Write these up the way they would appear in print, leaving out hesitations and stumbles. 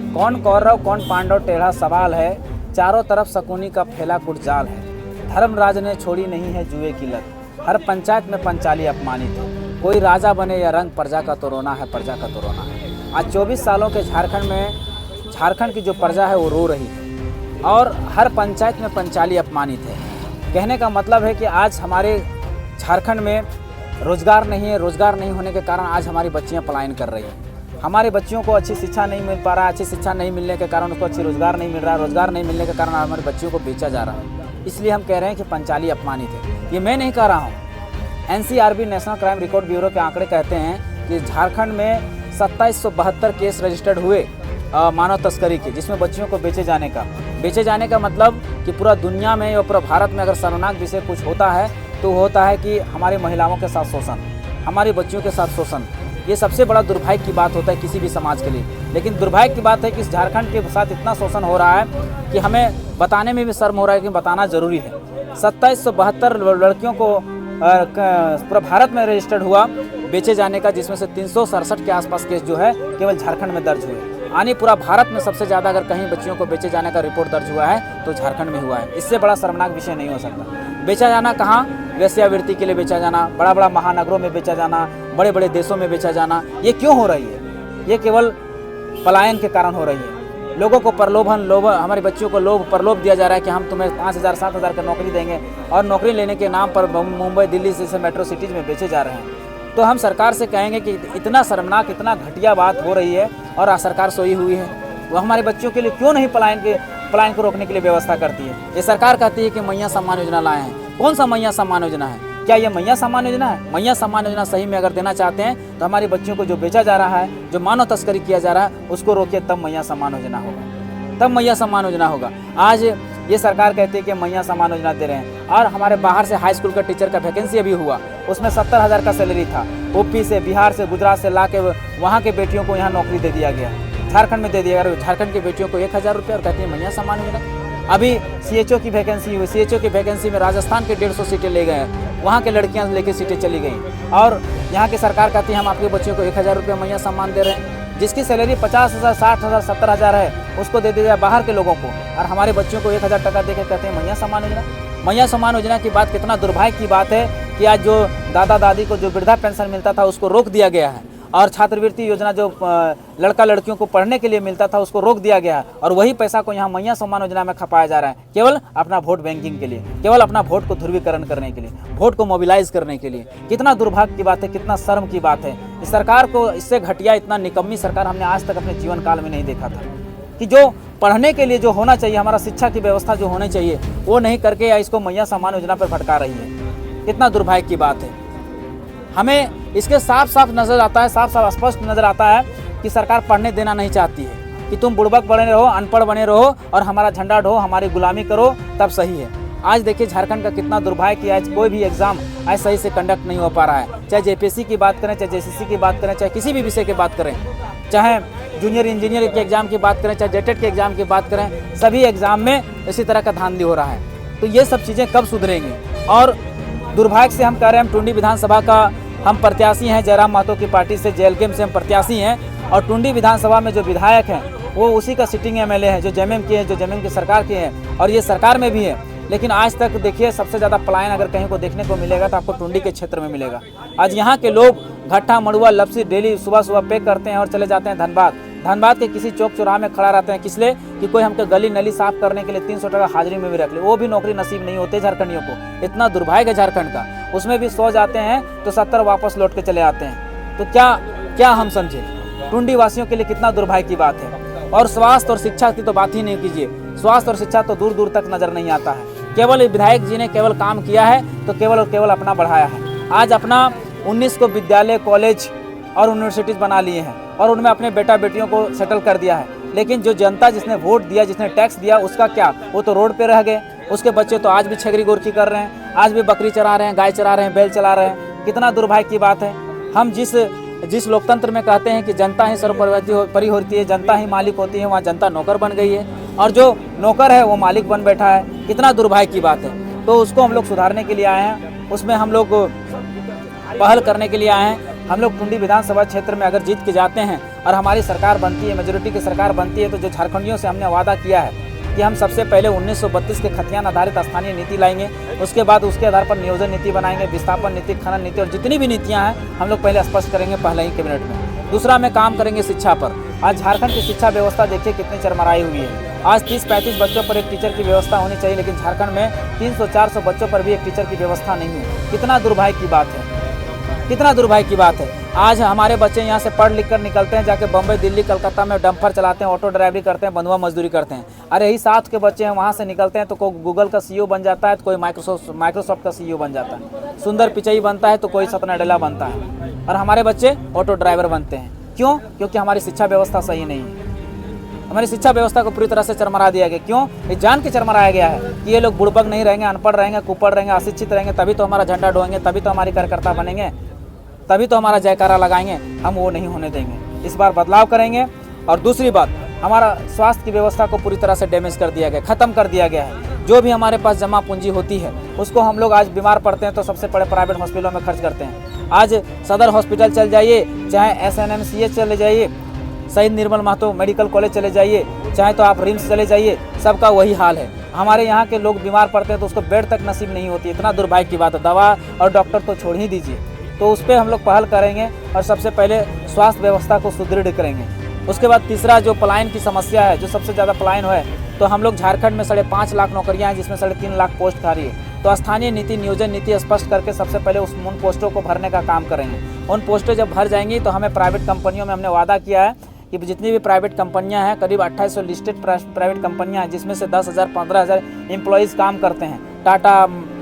कौन कौरव कौन पांडव टेढ़ा सवाल है, चारों तरफ शकुनी का फैला कुटजाल है। धर्मराज ने छोड़ी नहीं है जुए की लत, हर पंचायत में पंचाली अपमानित है। कोई राजा बने या रंग, प्रजा का तो रोना है, प्रजा का तो रोना है। आज 24 सालों के झारखंड में झारखंड की जो प्रजा है वो रो रही है और हर पंचायत में पंचाली अपमानित है। कहने का मतलब है कि आज हमारे झारखंड में रोजगार नहीं है। रोजगार नहीं होने के कारण आज हमारी बच्चियां पलायन कर रही हैं। हमारी बच्चियों को अच्छी शिक्षा नहीं मिल पा रहा है। अच्छी शिक्षा नहीं मिलने के कारण उसको अच्छी रोजगार नहीं मिल रहा है। रोजगार नहीं मिलने के कारण हमारी बच्चियों को बेचा जा रहा है। इसलिए हम कह रहे हैं कि पंचाली अपमानित है। ये मैं नहीं कह रहा हूँ, NCRB national crime record bureau के आंकड़े कहते हैं कि झारखंड में 2772 केस रजिस्टर्ड हुए मानव तस्करी के, जिसमें बच्चियों को बेचे जाने का मतलब कि पूरा दुनिया में या पूरा भारत में अगर शर्मनाक विषय कुछ होता है तो होता है कि हमारी महिलाओं के साथ शोषण, हमारी बच्चियों के साथ शोषण। ये सबसे बड़ा दुर्भाग्य की बात होता है किसी भी समाज के लिए। लेकिन दुर्भाग्य की बात है कि इस झारखंड के साथ इतना शोषण हो रहा है कि हमें बताने में भी शर्म हो रहा है कि बताना जरूरी है। 2772 लड़कियों को पूरा भारत में रजिस्टर्ड हुआ बेचे जाने का, जिसमें से 367 के आसपास केस जो है केवल झारखंड में दर्ज हुए। यानी पूरा भारत में सबसे ज़्यादा अगर कहीं बच्चियों को बेचे जाने का रिपोर्ट दर्ज हुआ है तो झारखंड में हुआ है। इससे बड़ा शर्मनाक विषय नहीं हो सकता। बेचा जाना कहाँ? वेश्यावृत्ति के लिए बेचा जाना, बड़ा बड़ा महानगरों में बेचा जाना, बड़े बड़े देशों में बेचा जाना। ये क्यों हो रही है? ये केवल पलायन के कारण हो रही है। लोगों को हमारी बच्चियों को प्रलोभ दिया जा रहा है कि हम तुम्हें 5000 7000 की नौकरी देंगे और नौकरी लेने के नाम पर मुंबई दिल्ली जैसे मेट्रो सिटीज़ में बेचे जा रहे हैं। तो हम सरकार से कहेंगे कि इतना शर्मनाक इतना घटिया बात हो रही है और सरकार सोई हुई है। वो हमारे बच्चों के लिए क्यों नहीं पलायन को रोकने के लिए व्यवस्था करती है? ये सरकार कहती है कि मैया सम्मान योजना लाए हैं। कौन सा मैया सम्मान योजना है? क्या ये मैया सम्मान योजना है? मैया सम्मान योजना सही में अगर देना चाहते हैं तो हमारी बच्चियों को जो बेचा जा रहा है, जो मानव तस्करी किया जा रहा है, उसको रोकिए, तब मैया सम्मान योजना होगा, तब मैया सम्मान योजना होगा। आज ये सरकार कहती है कि मैया सम्मान योजना दे रहे हैं और हमारे बाहर से हाई स्कूल का टीचर का वैकेंसी अभी हुआ, उसमें 70,000 का सैलरी था। OP से, बिहार से, गुजरात से ला के वहाँ के बेटियों को यहाँ नौकरी दे दिया गया, झारखंड में दे दिया गया। झारखंड की बेटियों को 1000 रुपये और कहती है मैया सम्मान योजना। अभी CHO की वैकेंसी हुई, CHO की वैकेंसी में राजस्थान के 150 सीटें ले गए हैं, वहाँ के लड़कियाँ लेके सीटें चली गई और यहाँ की सरकार कहती है हम आपके बच्चों को 1000 रुपये मैया सम्मान दे रहे हैं। जिसकी सैलरी 50,000, 60,000, 70,000 है उसको दे दिया जाए बाहर के लोगों को, और हमारे बच्चों को 1000 टका देकर कहते हैं मैया सम्मान योजना। मैया सम्मान योजना की बात कितना दुर्भाग्य की बात है कि आज जो दादा दादी को जो वृद्धा पेंशन मिलता था उसको रोक दिया गया है और छात्रवृत्ति योजना जो लड़का लड़कियों को पढ़ने के लिए मिलता था उसको रोक दिया गया है और वही पैसा को यहाँ मैया सम्मान योजना में खपाया जा रहा है, केवल अपना वोट बैंकिंग के लिए, केवल अपना वोट को ध्रुवीकरण करने के लिए, वोट को मोबिलाइज करने के लिए। कितना दुर्भाग्य की बात है, कितना शर्म की बात है। इस सरकार को, इससे घटिया, इतना निकम्मी सरकार हमने आज तक अपने जीवन काल में नहीं देखा था कि जो पढ़ने के लिए जो होना चाहिए, हमारा शिक्षा की व्यवस्था जो होनी चाहिए वो नहीं करके या इसको मैया सम्मान योजना पर भटका रही है। कितना दुर्भाग्य की बात है। हमें इसके साफ साफ नजर आता है, साफ साफ स्पष्ट नजर आता है कि सरकार पढ़ने देना नहीं चाहती है कि तुम बुड़बक बने रहो, अनपढ़ बने रहो और हमारा झंडा ढो, हमारी गुलामी करो, तब सही है। आज देखिए झारखंड का कितना दुर्भाग्य कि आज कोई भी एग्जाम आज सही से कंडक्ट नहीं हो पा रहा है। चाहे JPSC की बात करें, चाहे JCC की बात करें, चाहे किसी भी विषय की बात करें, चाहे जूनियर इंजीनियर के एग्जाम की बात करें, चाहे JTET के एग्जाम की बात करें, सभी एग्जाम में इसी तरह का धांधली हो रहा है। तो ये सब चीज़ें कब सुधरेंगी? और दुर्भाग्य से हम कह रहे हैं, हम टुंडी विधानसभा का हम प्रत्याशी हैं, जयराम महतो की पार्टी से, JLKM से हम प्रत्याशी हैं और टुंडी विधानसभा में जो विधायक हैं वो उसी का सिटिंग MLA है जो JMM की है, जो JMM की सरकार की है और ये सरकार में भी है। लेकिन आज तक देखिए सबसे ज़्यादा पलायन अगर कहीं को देखने को मिलेगा तो आपको टुंडी के क्षेत्र में मिलेगा। आज यहाँ के लोग घट्टा, मड़ुआ, लपसी डेली सुबह सुबह पैक करते हैं और चले जाते हैं धनबाद के किसी चौक चौराहा में खड़ा रहते हैं, किस लिए? कि कोई हमको गली नली साफ करने के लिए 300 टका हाजिरी में भी रख ले। वो भी नौकरी नसीब नहीं होते झारखंडियों को। इतना दुर्भाग्य है झारखंड का। उसमें भी 100 जाते हैं तो 70 वापस लौट के चले आते हैं। तो क्या हम समझे? टुंडी वासियों के लिए कितना दुर्भाग्य की बात है। और स्वास्थ्य और शिक्षा की तो बात ही नहीं कीजिए। स्वास्थ्य और शिक्षा तो दूर दूर तक नजर नहीं आता है। केवल विधायक जी ने केवल काम किया है तो केवल और केवल अपना बढ़ाया है। आज अपना 19 को विद्यालय, कॉलेज और यूनिवर्सिटीज बना लिए हैं और उनमें अपने बेटा बेटियों को सेटल कर दिया है। लेकिन जो जनता, जिसने वोट दिया, जिसने टैक्स दिया, उसका क्या? वो तो रोड पे रह गए। उसके बच्चे तो आज भी छगरी गोरखी कर रहे हैं, आज भी बकरी चरा रहे हैं, गाय चरा रहे हैं, बैल चला रहे हैं। कितना दुर्भाग्य की बात है। हम जिस लोकतंत्र में कहते हैं कि जनता ही सर्वोपरि होती है, जनता ही मालिक होती है, वहाँ जनता नौकर बन गई है और जो नौकर है वो मालिक बन बैठा है। कितना दुर्भाग्य की बात है। तो उसको हम लोग सुधारने के लिए आए हैं, उसमें हम लोग पहल करने के लिए आए हैं। हम लोग टुंडी विधानसभा क्षेत्र में अगर जीत के जाते हैं और हमारी सरकार बनती है, मेजोरिटी की सरकार बनती है, तो जो झारखंडियों से हमने वादा किया है कि हम सबसे पहले 1932 के खतियान आधारित स्थानीय नीति लाएंगे, उसके बाद उसके आधार पर नियोजन नीति बनाएंगे, विस्थापन नीति, खनन नीति और जितनी भी नीतियां हैं हम लोग पहले स्पष्ट करेंगे पहले ही कैबिनेट में। दूसरा में काम करेंगे शिक्षा पर। आज झारखंड की शिक्षा व्यवस्था देखिए कितनी चरमराई हुई है। आज 30-35 बच्चों पर एक टीचर की व्यवस्था होनी चाहिए, लेकिन झारखंड में 300-400 बच्चों पर भी एक टीचर की व्यवस्था नहीं है। कितना दुर्भाग्य की बात है, कितना दुर्भाग्य की बात है। आज हमारे बच्चे यहाँ से पढ़ लिख कर निकलते हैं, जाके बम्बई, दिल्ली, कलकत्ता में डंपर चलाते हैं, ऑटो ड्राइवरी करते हैं, बंधुआ मजदूरी करते हैं। अरे यही साथ के बच्चे हैं, वहाँ से निकलते हैं तो कोई गूगल का सीईओ बन जाता है, तो कोई माइक्रोसॉफ्ट का सीईओ बन जाता है, सुंदर पिचई बनता है तो कोई सतना डेला बनता है, और हमारे बच्चे ऑटो ड्राइवर बनते हैं। क्यों? क्योंकि हमारी शिक्षा व्यवस्था सही नहीं है। हमारी शिक्षा व्यवस्था को पूरी तरह से चरमरा दिया गया। क्यों? ये जान के चरमराया गया है कि ये लोग बुड़बक नहीं रहेंगे, अनपढ़ रहेंगे, कुपड़ रहेंगे, अशिक्षित रहेंगे, तभी तो हमारा झंडा ढोएंगे, तभी तो हमारी कार्यकर्ता बनेंगे, तभी तो हमारा जयकारा लगाएंगे। हम वो नहीं होने देंगे। इस बार बदलाव करेंगे। और दूसरी बात, हमारा स्वास्थ्य की व्यवस्था को पूरी तरह से डैमेज कर दिया गया, खत्म कर दिया गया है। जो भी हमारे पास जमा पूंजी होती है उसको हम लोग आज बीमार पड़ते हैं तो सबसे बड़े प्राइवेट हॉस्पिटलों में खर्च करते हैं। आज सदर हॉस्पिटल चल जाइए, चाहे SNMCH चले जाइए, शहीद निर्मल महतो मेडिकल कॉलेज चले जाइए, चाहे तो आप रिम्स चले जाइए, सबका वही हाल है। हमारे यहाँ के लोग बीमार पड़ते हैं तो उसको बेड तक नसीब नहीं होती। इतना दुर्भाग्य की बात है। दवा और डॉक्टर तो छोड़ ही दीजिए। तो उस पर हम लोग पहल करेंगे और सबसे पहले स्वास्थ्य व्यवस्था को सुदृढ़ करेंगे। उसके बाद तीसरा जो पलायन की समस्या है, जो सबसे ज़्यादा पलायन है, तो हम लोग झारखंड में 5.5 लाख नौकरियां हैं, जिसमें 3.5 लाख पोस्ट खाली है। तो स्थानीय नीति, नियोजन नीति स्पष्ट करके सबसे पहले उन पोस्टों को भरने का काम करेंगे। उन पोस्टें जब भर जाएंगी तो हमें प्राइवेट कंपनियों में हमने वादा किया है कि जितनी भी प्राइवेट कंपनियां हैं, करीब 2800 लिस्टेड प्राइवेट कंपनियां हैं, जिसमें से 10,000 15,000 एम्प्लॉयज़ काम करते हैं।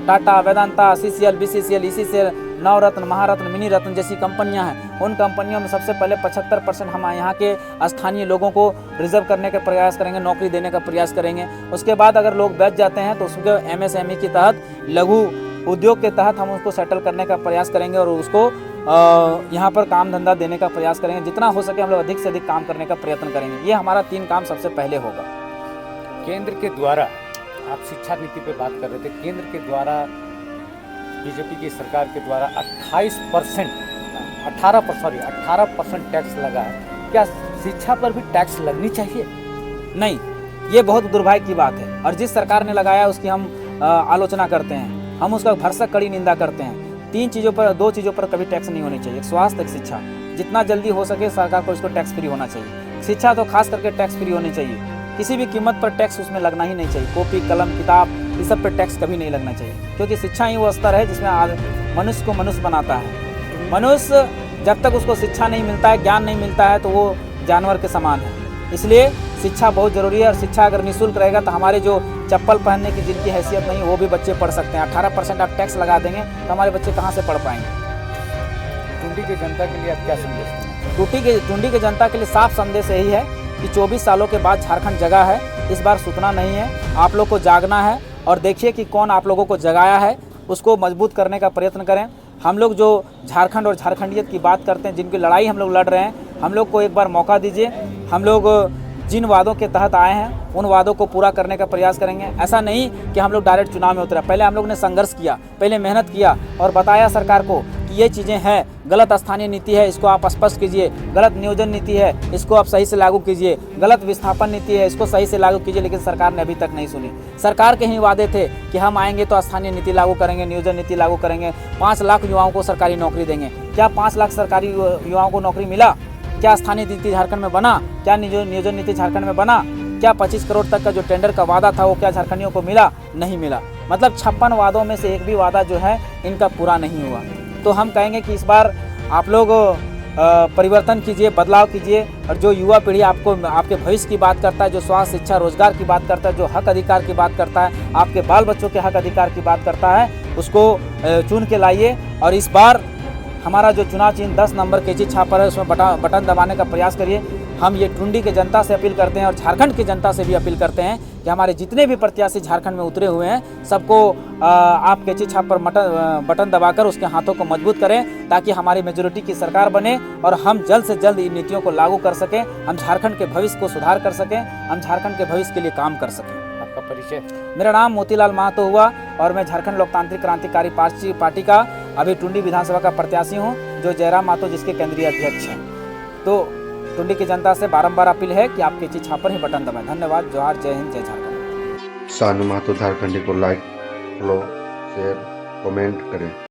Tata, Vedanta, CCL, BCCL, ECCL, नवरत्न, महारत्न, मिनी रत्न जैसी कंपनियां हैं। उन कंपनियों में सबसे पहले 75% हम यहाँ के स्थानीय लोगों को रिजर्व करने का प्रयास करेंगे, नौकरी देने का प्रयास करेंगे। उसके बाद अगर लोग बैठ जाते हैं तो उसको MSME के तहत, लघु उद्योग के तहत हम उसको सेटल करने का प्रयास करेंगे और उसको यहाँ पर काम धंधा देने का प्रयास करेंगे। जितना हो सके हम लोग अधिक से अधिक काम करने का प्रयत्न करेंगे। ये हमारा 3 काम सबसे पहले होगा। केंद्र के द्वारा, आप शिक्षा नीति पे बात कर रहे थे, केंद्र के द्वारा, बीजेपी की सरकार के द्वारा 18% टैक्स लगा है। क्या शिक्षा पर भी टैक्स लगनी चाहिए? नहीं, ये बहुत दुर्भाग्य की बात है और जिस सरकार ने लगाया उसकी हम आलोचना करते हैं, हम उसका भरसक कड़ी निंदा करते हैं। 2 चीज़ों पर कभी टैक्स नहीं होनी चाहिए, एक स्वास्थ्य, एक शिक्षा। जितना जल्दी हो सके सरकार को इसको टैक्स फ्री होना चाहिए। शिक्षा तो खास करके टैक्स फ्री होनी चाहिए, किसी भी कीमत पर टैक्स उसमें लगना ही नहीं चाहिए। कॉपी, कलम, किताब, इस सब पर टैक्स कभी नहीं लगना चाहिए, क्योंकि शिक्षा ही वो स्तर है जिसमें मनुष्य को मनुष्य बनाता है। मनुष्य जब तक उसको शिक्षा नहीं मिलता है, ज्ञान नहीं मिलता है, तो वो जानवर के समान है। इसलिए शिक्षा बहुत ज़रूरी है और शिक्षा अगर निःशुल्क रहेगा तो हमारे जो चप्पल पहनने की जिनकी हैसियत नहीं वो भी बच्चे पढ़ सकते हैं। 18% आप टैक्स लगा देंगे तो हमारे बच्चे कहाँ से पढ़ पाएंगे? टुंडी की जनता के लिए आप क्या संदेश देंगे? टुंडी की जनता के लिए साफ संदेश यही है कि 24 सालों के बाद झारखंड जगा है। इस बार सूतना नहीं है, आप लोग को जागना है और देखिए कि कौन आप लोगों को जगाया है, उसको मजबूत करने का प्रयत्न करें। हम लोग जो झारखंड और झारखंडियत की बात करते हैं, जिनकी लड़ाई हम लोग लड़ रहे हैं, हम लोग को एक बार मौका दीजिए। हम लोग जिन वादों के तहत आए हैं उन वादों को पूरा करने का प्रयास करेंगे। ऐसा नहीं कि हम लोग डायरेक्ट चुनाव में उतरे, पहले हम लोग ने संघर्ष किया, पहले मेहनत किया और बताया सरकार को कि ये चीज़ें हैं, गलत स्थानीय नीति है, इसको आप स्पष्ट कीजिए, गलत नियोजन नीति है, इसको आप सही से लागू कीजिए, गलत विस्थापन नीति है, इसको सही से लागू कीजिए। लेकिन सरकार ने अभी तक नहीं सुनी। सरकार के ही वादे थे कि हम आएंगे तो स्थानीय नीति लागू करेंगे, नियोजन नीति लागू करेंगे, 5 लाख युवाओं को सरकारी नौकरी देंगे। क्या 5 लाख सरकारी युवाओं को नौकरी मिला? क्या स्थानीय नीति झारखंड में बना? क्या नियोजन नीति झारखंड में बना? क्या 25 करोड़ तक का जो टेंडर का वादा था वो क्या झारखंडियों को मिला? नहीं मिला। मतलब 56 वादों में से एक भी वादा जो है इनका पूरा नहीं हुआ। तो हम कहेंगे कि इस बार आप लोग परिवर्तन कीजिए, बदलाव कीजिए और जो युवा पीढ़ी आपको आपके भविष्य की बात करता है, जो स्वास्थ्य, शिक्षा, रोजगार की बात करता है, जो हक अधिकार की बात करता है, आपके बाल बच्चों के हक अधिकार की बात करता है, उसको चुन के लाइए। और इस बार हमारा जो चुनाव चिन्ह 10 नंबर कैंची छापर है उसमें बटन दबाने का प्रयास करिए। हम ये टुंडी के जनता से अपील करते हैं और झारखंड की जनता से भी अपील करते हैं कि हमारे जितने भी प्रत्याशी झारखंड में उतरे हुए हैं सबको आप कैंची छाप पर बटन दबाकर उसके हाथों को मजबूत करें, ताकि हमारी मेजोरिटी की सरकार बने और हम जल्द से जल्द इन नीतियों को लागू कर सकें, हम झारखंड के भविष्य को सुधार कर सकें, हम झारखंड के भविष्य के लिए काम कर सकें। आपका परिचय? मेरा नाम मोतीलाल महतो हुआ और मैं झारखंड लोकतांत्रिक क्रांतिकारी पार्टी का अभी टुंडी विधानसभा का प्रत्याशी हूँ। जो जयराम मातो जिसके केंद्रीय अध्यक्ष हैं। तो टुंडी की जनता से बारंबार अपील है कि आप किसी छापर ही बटन दबाएं। धन्यवाद। जोहार, जय हिंद, जय झारखंड। सानू महतो झारखंडी को लाइक, फॉलो, शेयर, कमेंट करें।